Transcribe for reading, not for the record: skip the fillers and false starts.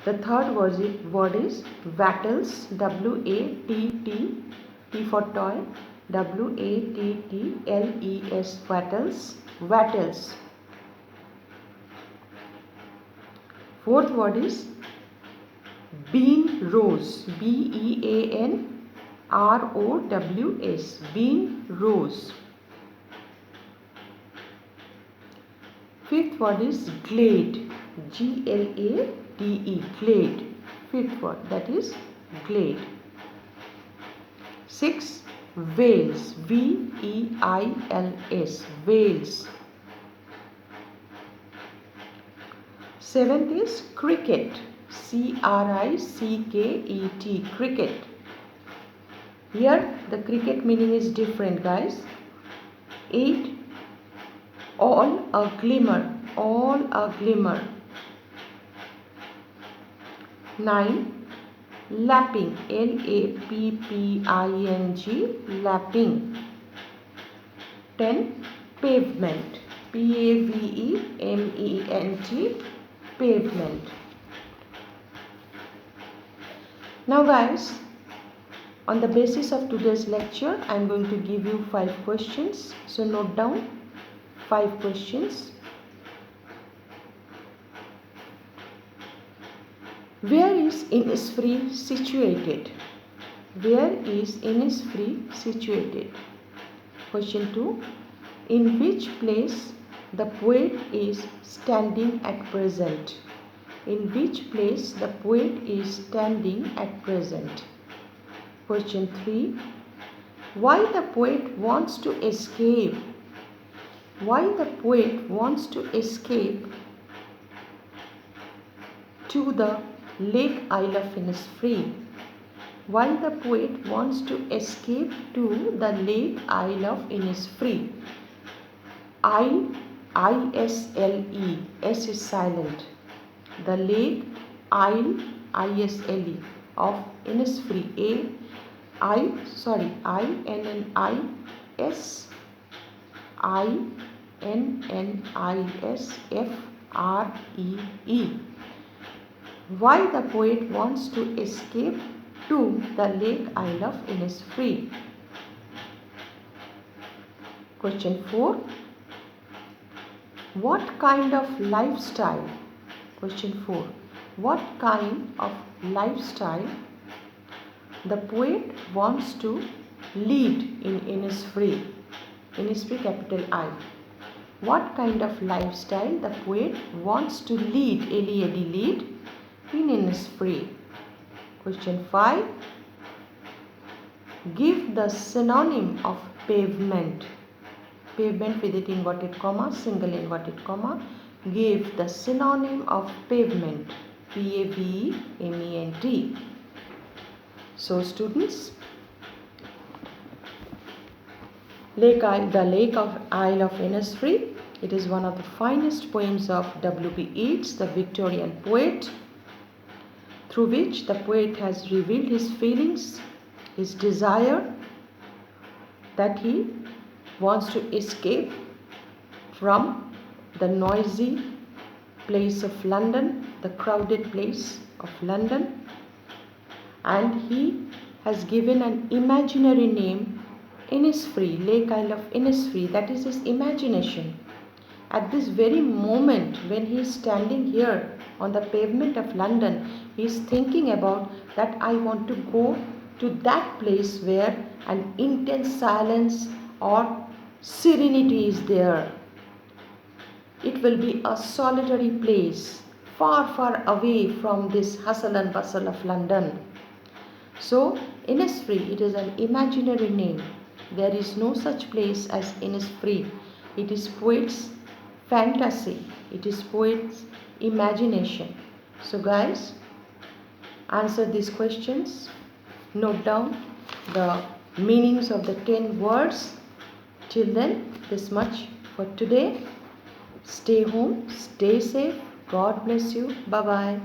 The third word is wattles, W-A-T-T, T for toy, W-A-T-T-L-E-S, wattles, wattles. Fourth word is bean rose, B-E-A-N-R-O-W-S, bean rose. Fifth word is glade, G-L-A-D-E, glade. Fifth word, that is glade. Sixth, veils, V-E-I-L-S, veils. Seventh is cricket, C-R-I-C-K-E-T, cricket. Here the cricket meaning is different, guys. 8, all a glimmer, all a glimmer. 9, lapping, L-A-P-P-I-N-G, lapping. 10, pavement, P-A-V-E-M-E-N-T, pavement. Now guys, on the basis of today's lecture, I am going to give you 5 questions. So note down 5 questions. Where is Innisfree situated? Where is Innisfree situated? Question 2. In which place the poet is standing at present? In which place the poet is standing at present? Question 3. Why the poet wants to escape? Why the poet wants to escape to the Lake Isle of Innisfree? Why the poet wants to escape to the Lake Isle of Innisfree? I-S-L-E, S is silent. The Lake Isle, I-S-L-E, of Innisfree, I-N-N-I-S-F-R-E-E. Why the poet wants to escape to the Lake Isle of Innisfree? Question 4. What kind of lifestyle? Question 4. What kind of lifestyle the poet wants to lead in Innisfree? Innisfree, capital I. What kind of lifestyle the poet wants to lead, L-E-A-D, lead, in Innisfree? Question 5. Give the synonym of pavement. Pavement with it inverted comma, single inverted comma. Give the synonym of pavement, P-A-V-E-M-E-N-T. So students, the Lake of Isle of Innisfree, it is one of the finest poems of W.B. Yeats, the Victorian poet, through which the poet has revealed his feelings, his desire that he wants to escape from the noisy place of London, the crowded place of London, and he has given an imaginary name, Innisfree, Lake Isle of Innisfree. That is his imagination. At this very moment when he is standing here on the pavement of London, he is thinking about that I want to go to that place where an intense silence or serenity is there. It will be a solitary place, far, far away from this hustle and bustle of London. So Innisfree, it is an imaginary name. There is no such place as Innisfree. It is poet's fantasy. It is poet's imagination. So guys, answer these questions. Note down the meanings of the 10 words. Till then, this much for today. Stay home, stay safe. God bless you. Bye-bye.